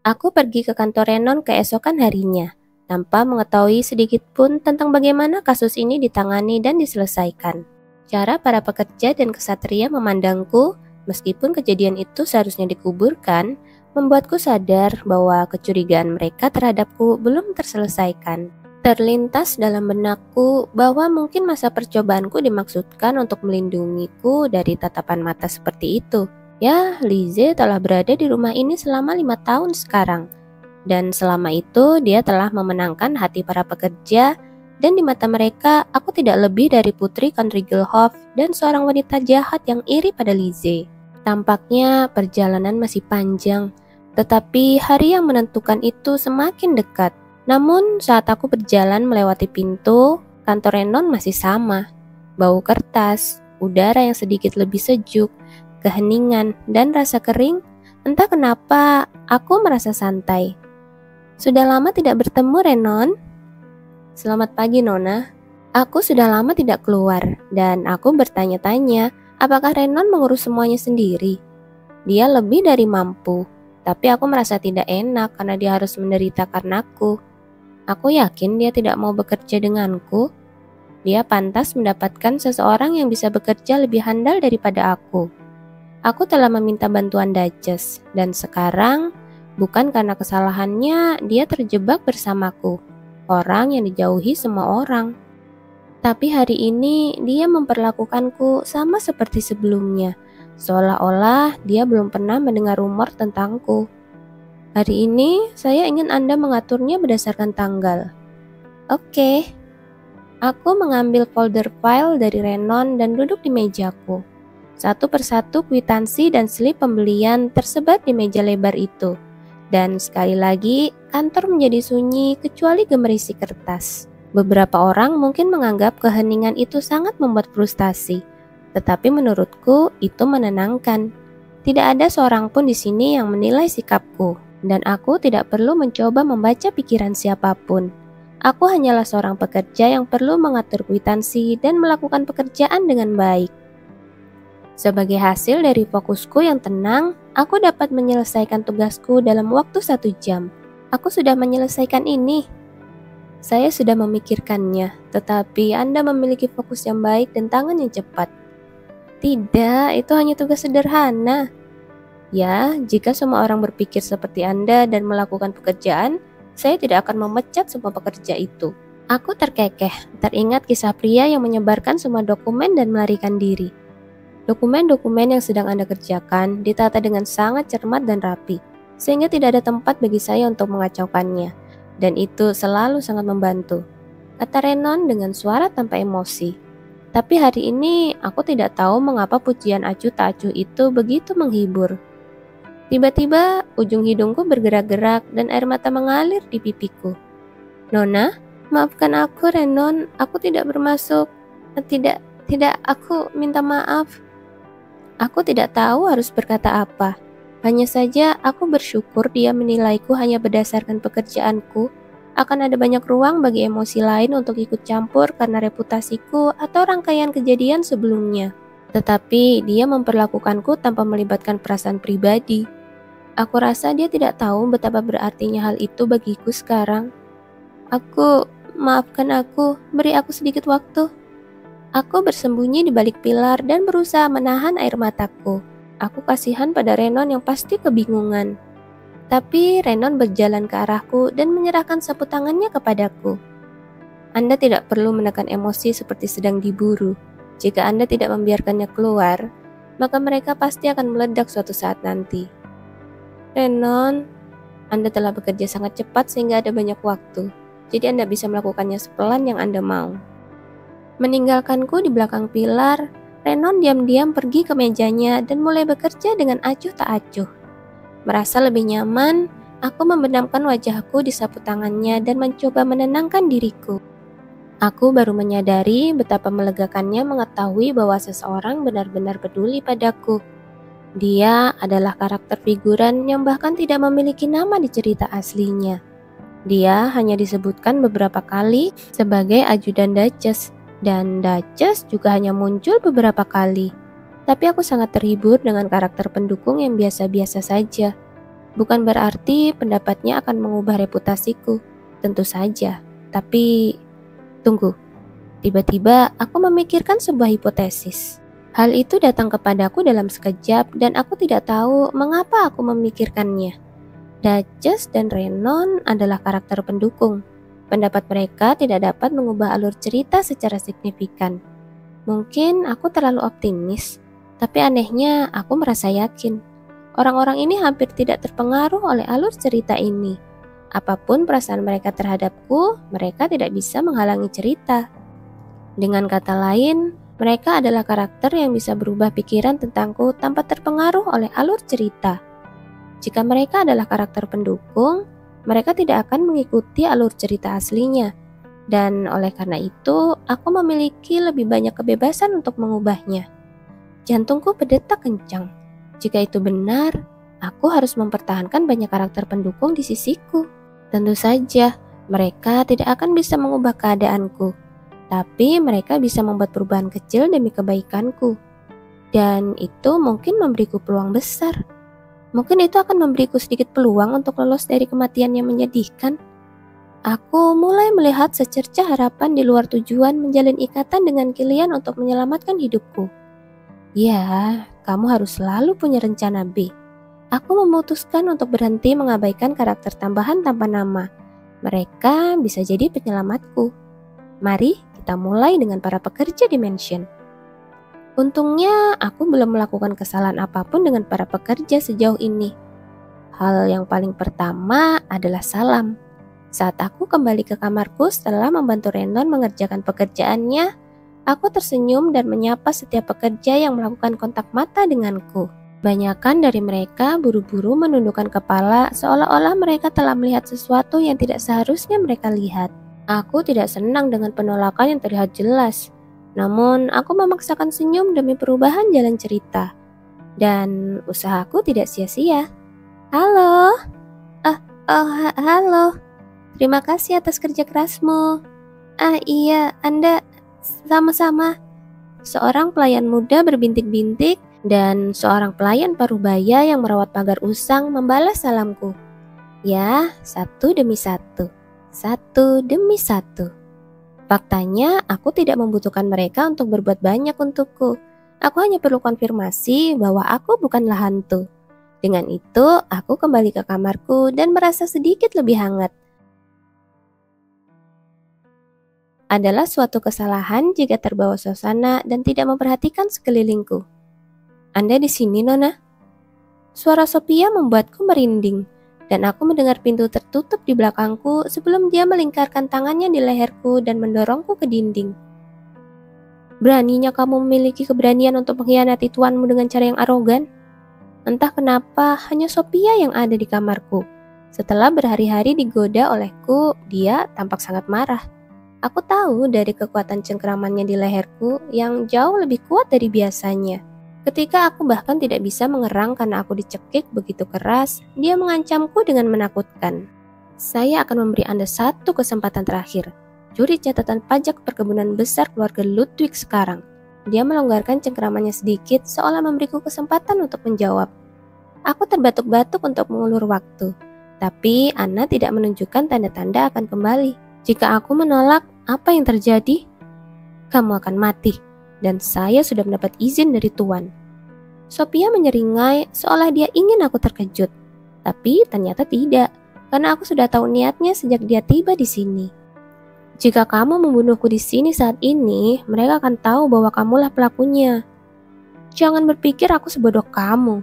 Aku pergi ke kantor Renon keesokan harinya, tanpa mengetahui sedikit pun tentang bagaimana kasus ini ditangani dan diselesaikan. Cara para pekerja dan kesatria memandangku, meskipun kejadian itu seharusnya dikuburkan, membuatku sadar bahwa kecurigaan mereka terhadapku belum terselesaikan. Terlintas dalam benakku bahwa mungkin masa percobaanku dimaksudkan untuk melindungiku dari tatapan mata seperti itu. Ya, Lizzie telah berada di rumah ini selama 5 tahun sekarang. Dan selama itu dia telah memenangkan hati para pekerja, dan di mata mereka aku tidak lebih dari putri Country Girlhof dan seorang wanita jahat yang iri pada Lizzie. Tampaknya perjalanan masih panjang, tetapi hari yang menentukan itu semakin dekat. Namun saat aku berjalan melewati pintu, kantor Renon masih sama. Bau kertas, udara yang sedikit lebih sejuk, keheningan, dan rasa kering. Entah kenapa aku merasa santai. Sudah lama tidak bertemu, Renon. Selamat pagi, Nona. Aku sudah lama tidak keluar, dan aku bertanya-tanya apakah Renon mengurus semuanya sendiri. Dia lebih dari mampu, tapi aku merasa tidak enak karena dia harus menderita karenaku. Aku yakin dia tidak mau bekerja denganku. Dia pantas mendapatkan seseorang yang bisa bekerja lebih handal daripada aku. Aku telah meminta bantuan Duchess, dan sekarang bukan karena kesalahannya dia terjebak bersamaku, orang yang dijauhi semua orang. Tapi hari ini dia memperlakukanku sama seperti sebelumnya, seolah-olah dia belum pernah mendengar rumor tentangku. Hari ini saya ingin Anda mengaturnya berdasarkan tanggal. Oke. Aku mengambil folder file dari Renon dan duduk di mejaku. Satu persatu kwitansi dan slip pembelian tersebar di meja lebar itu. Dan sekali lagi, kantor menjadi sunyi kecuali gemericik kertas. Beberapa orang mungkin menganggap keheningan itu sangat membuat frustasi. Tetapi menurutku itu menenangkan. Tidak ada seorang pun di sini yang menilai sikapku. Dan aku tidak perlu mencoba membaca pikiran siapapun. Aku hanyalah seorang pekerja yang perlu mengatur kwitansi dan melakukan pekerjaan dengan baik. Sebagai hasil dari fokusku yang tenang, aku dapat menyelesaikan tugasku dalam waktu 1 jam. Aku sudah menyelesaikan ini. Saya sudah memikirkannya, tetapi Anda memiliki fokus yang baik dan tangan yang cepat. Tidak, itu hanya tugas sederhana. Ya, jika semua orang berpikir seperti Anda dan melakukan pekerjaan, saya tidak akan memecat semua pekerja itu. Aku terkekeh, teringat kisah pria yang menyebarkan semua dokumen dan melarikan diri. Dokumen-dokumen yang sedang Anda kerjakan ditata dengan sangat cermat dan rapi, sehingga tidak ada tempat bagi saya untuk mengacaukannya, dan itu selalu sangat membantu, kata Renon dengan suara tanpa emosi. Tapi hari ini aku tidak tahu mengapa pujian acuh tak acuh itu begitu menghibur. Tiba-tiba ujung hidungku bergerak-gerak dan air mata mengalir di pipiku. Nona, maafkan aku Renon, aku tidak bermaksud. Tidak, aku minta maaf. Aku tidak tahu harus berkata apa. Hanya saja aku bersyukur dia menilaiku hanya berdasarkan pekerjaanku. Akan ada banyak ruang bagi emosi lain untuk ikut campur karena reputasiku atau rangkaian kejadian sebelumnya. Tetapi dia memperlakukanku tanpa melibatkan perasaan pribadi. Aku rasa dia tidak tahu betapa berartinya hal itu bagiku sekarang. Maafkan aku, beri aku sedikit waktu. Aku bersembunyi di balik pilar dan berusaha menahan air mataku. Aku kasihan pada Renon yang pasti kebingungan. Tapi Renon berjalan ke arahku dan menyerahkan sapu tangannya kepadaku. Anda tidak perlu menekan emosi seperti sedang diburu. Jika Anda tidak membiarkannya keluar, maka mereka pasti akan meledak suatu saat nanti. Renon, Anda telah bekerja sangat cepat sehingga ada banyak waktu. Jadi Anda bisa melakukannya sepelan yang Anda mau. Meninggalkanku di belakang pilar, Renon diam-diam pergi ke mejanya dan mulai bekerja dengan acuh tak acuh. Merasa lebih nyaman, aku membenamkan wajahku di sapu tangannya dan mencoba menenangkan diriku. Aku baru menyadari betapa melegakannya mengetahui bahwa seseorang benar-benar peduli padaku. Dia adalah karakter figuran yang bahkan tidak memiliki nama di cerita aslinya. Dia hanya disebutkan beberapa kali sebagai ajudan Duchess, dan Duchess juga hanya muncul beberapa kali. Tapi aku sangat terhibur dengan karakter pendukung yang biasa-biasa saja. Bukan berarti pendapatnya akan mengubah reputasiku, tentu saja. Tapi, tunggu, tiba-tiba aku memikirkan sebuah hipotesis. Hal itu datang kepadaku dalam sekejap dan aku tidak tahu mengapa aku memikirkannya. Duchess dan Renon adalah karakter pendukung. Pendapat mereka tidak dapat mengubah alur cerita secara signifikan. Mungkin aku terlalu optimis, tapi anehnya aku merasa yakin. Orang-orang ini hampir tidak terpengaruh oleh alur cerita ini. Apapun perasaan mereka terhadapku, mereka tidak bisa menghalangi cerita. Dengan kata lain, mereka adalah karakter yang bisa berubah pikiran tentangku tanpa terpengaruh oleh alur cerita. Jika mereka adalah karakter pendukung, mereka tidak akan mengikuti alur cerita aslinya. Dan oleh karena itu, aku memiliki lebih banyak kebebasan untuk mengubahnya. Jantungku berdetak kencang. Jika itu benar, aku harus mempertahankan banyak karakter pendukung di sisiku. Tentu saja, mereka tidak akan bisa mengubah keadaanku, tapi mereka bisa membuat perubahan kecil demi kebaikanku. Dan itu mungkin memberiku peluang besar. Mungkin itu akan memberiku sedikit peluang untuk lolos dari kematian yang menyedihkan. Aku mulai melihat secercah harapan di luar tujuan menjalin ikatan dengan Kilian untuk menyelamatkan hidupku. Ya, kamu harus selalu punya rencana B. Aku memutuskan untuk berhenti mengabaikan karakter tambahan tanpa nama. Mereka bisa jadi penyelamatku. Mari kita mulai dengan para pekerja di mansion. Untungnya aku belum melakukan kesalahan apapun dengan para pekerja sejauh ini. Hal yang paling pertama adalah salam. Saat aku kembali ke kamarku setelah membantu Renon mengerjakan pekerjaannya, aku tersenyum dan menyapa setiap pekerja yang melakukan kontak mata denganku. Banyakan dari mereka buru-buru menundukkan kepala seolah-olah mereka telah melihat sesuatu yang tidak seharusnya mereka lihat. Aku tidak senang dengan penolakan yang terlihat jelas. Namun aku memaksakan senyum demi perubahan jalan cerita. Dan usahaku tidak sia-sia. Halo? Halo. Terima kasih atas kerja kerasmu. Iya, Anda sama-sama. Seorang pelayan muda berbintik-bintik dan seorang pelayan parubaya yang merawat pagar usang membalas salamku. Ya, satu demi satu. Satu demi satu. Faktanya, aku tidak membutuhkan mereka untuk berbuat banyak untukku. Aku hanya perlu konfirmasi bahwa aku bukanlah hantu. Dengan itu, aku kembali ke kamarku dan merasa sedikit lebih hangat. Adalah suatu kesalahan jika terbawa suasana dan tidak memperhatikan sekelilingku. Anda di sini, Nona? Suara Sophia membuatku merinding, dan aku mendengar pintu tertutup di belakangku sebelum dia melingkarkan tangannya di leherku dan mendorongku ke dinding. Beraninya kamu memiliki keberanian untuk mengkhianati tuanmu dengan cara yang arogan? Entah kenapa hanya Sophia yang ada di kamarku. Setelah berhari-hari digoda olehku, dia tampak sangat marah. Aku tahu dari kekuatan cengkeramannya di leherku yang jauh lebih kuat dari biasanya. Ketika aku bahkan tidak bisa mengerang karena aku dicekik begitu keras, dia mengancamku dengan menakutkan. Saya akan memberi Anda satu kesempatan terakhir. Curi catatan pajak perkebunan besar keluarga Ludwig sekarang. Dia melonggarkan cengkeramannya sedikit seolah memberiku kesempatan untuk menjawab. Aku terbatuk-batuk untuk mengulur waktu, tapi Anna tidak menunjukkan tanda-tanda akan kembali. Jika aku menolak, apa yang terjadi? Kamu akan mati, dan saya sudah mendapat izin dari Tuan. Sophia menyeringai seolah dia ingin aku terkejut, tapi ternyata tidak, karena aku sudah tahu niatnya sejak dia tiba di sini. Jika kamu membunuhku di sini saat ini, mereka akan tahu bahwa kamulah pelakunya. Jangan berpikir aku sebodoh kamu.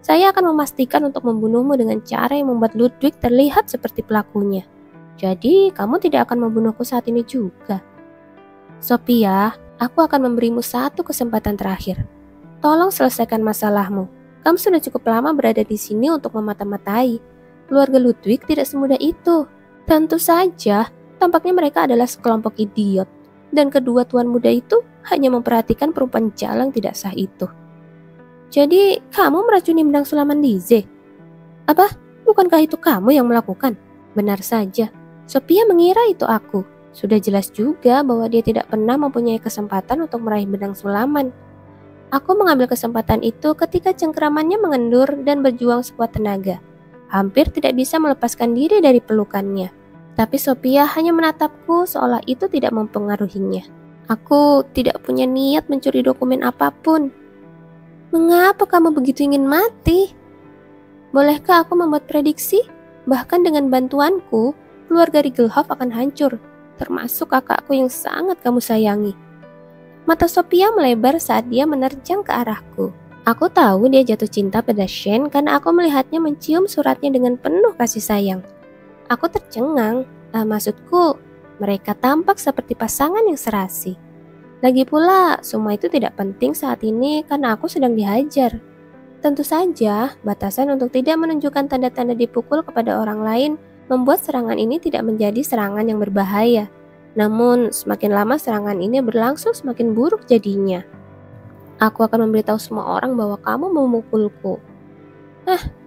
Saya akan memastikan untuk membunuhmu dengan cara yang membuat Ludwig terlihat seperti pelakunya. Jadi, kamu tidak akan membunuhku saat ini juga. Sophia, aku akan memberimu satu kesempatan terakhir. Tolong selesaikan masalahmu. Kamu sudah cukup lama berada di sini untuk memata-matai. Keluarga Ludwig tidak semudah itu. Tentu saja, tampaknya mereka adalah sekelompok idiot. Dan kedua tuan muda itu hanya memperhatikan perempuan jalang tidak sah itu. Jadi, kamu meracuni benang sulaman Lize? Apa? Bukankah itu kamu yang melakukan? Benar saja. Sophia mengira itu aku. Sudah jelas juga bahwa dia tidak pernah mempunyai kesempatan untuk meraih benang sulaman. Aku mengambil kesempatan itu ketika cengkeramannya mengendur dan berjuang sekuat tenaga. hampir tidak bisa melepaskan diri dari pelukannya. Tapi Sophia hanya menatapku seolah itu tidak mempengaruhinya. Aku tidak punya niat mencuri dokumen apapun. Mengapa kamu begitu ingin mati? Bolehkah aku membuat prediksi? Bahkan dengan bantuanku, keluarga Rigelhoff akan hancur, termasuk kakakku yang sangat kamu sayangi. Mata Sophia melebar saat dia menerjang ke arahku. Aku tahu dia jatuh cinta pada Shane karena aku melihatnya mencium suratnya dengan penuh kasih sayang. Aku tercengang, maksudku, mereka tampak seperti pasangan yang serasi. Lagi pula, semua itu tidak penting saat ini karena aku sedang dihajar. Tentu saja, batasan untuk tidak menunjukkan tanda-tanda dipukul kepada orang lain membuat serangan ini tidak menjadi serangan yang berbahaya. Namun, semakin lama serangan ini berlangsung semakin buruk jadinya. Aku akan memberitahu semua orang bahwa kamu memukulku.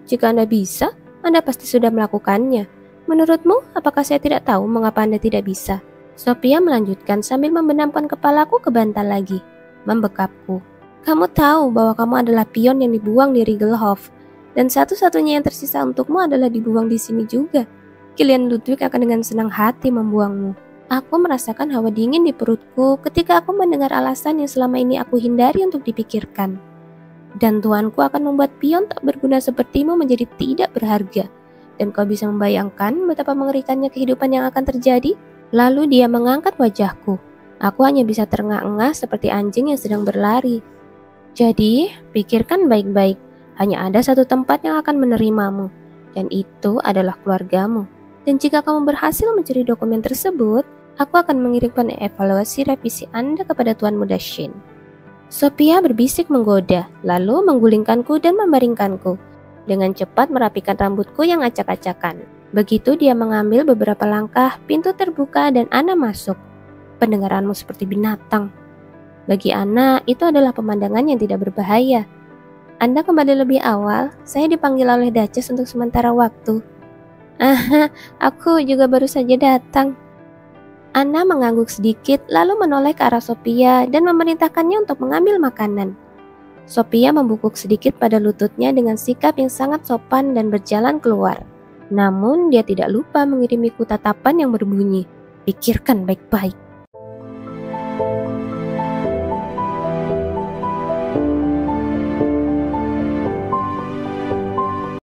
Jika Anda bisa, Anda pasti sudah melakukannya. Menurutmu, apakah saya tidak tahu mengapa Anda tidak bisa? Sophia melanjutkan sambil membenamkan kepalaku ke bantal lagi, membekapku. Kamu tahu bahwa kamu adalah pion yang dibuang di Rigelhoff, dan satu-satunya yang tersisa untukmu adalah dibuang di sini juga. Kilian Ludwig akan dengan senang hati membuangmu. Aku merasakan hawa dingin di perutku ketika aku mendengar alasan yang selama ini aku hindari untuk dipikirkan. Dan tuanku akan membuat pion tak berguna sepertimu menjadi tidak berharga. Dan kau bisa membayangkan betapa mengerikannya kehidupan yang akan terjadi? Lalu dia mengangkat wajahku. Aku hanya bisa terengah-engah seperti anjing yang sedang berlari. Jadi, pikirkan baik-baik. Hanya ada satu tempat yang akan menerimamu, dan itu adalah keluargamu. Dan jika kamu berhasil mencuri dokumen tersebut, aku akan mengirimkan evaluasi revisi Anda kepada Tuan Muda Shane. Sophia berbisik menggoda, lalu menggulingkanku dan membaringkanku. Dengan cepat merapikan rambutku yang acak-acakan. Begitu dia mengambil beberapa langkah, pintu terbuka dan Ana masuk. Pendengaranmu seperti binatang. Bagi Ana, itu adalah pemandangan yang tidak berbahaya. Anda kembali lebih awal, saya dipanggil oleh Duchess untuk sementara waktu. Aku juga baru saja datang. Ana mengangguk sedikit lalu menoleh ke arah Sophia dan memerintahkannya untuk mengambil makanan. Sophia membungkuk sedikit pada lututnya dengan sikap yang sangat sopan dan berjalan keluar. Namun dia tidak lupa mengirimiku tatapan yang berbunyi, pikirkan baik-baik.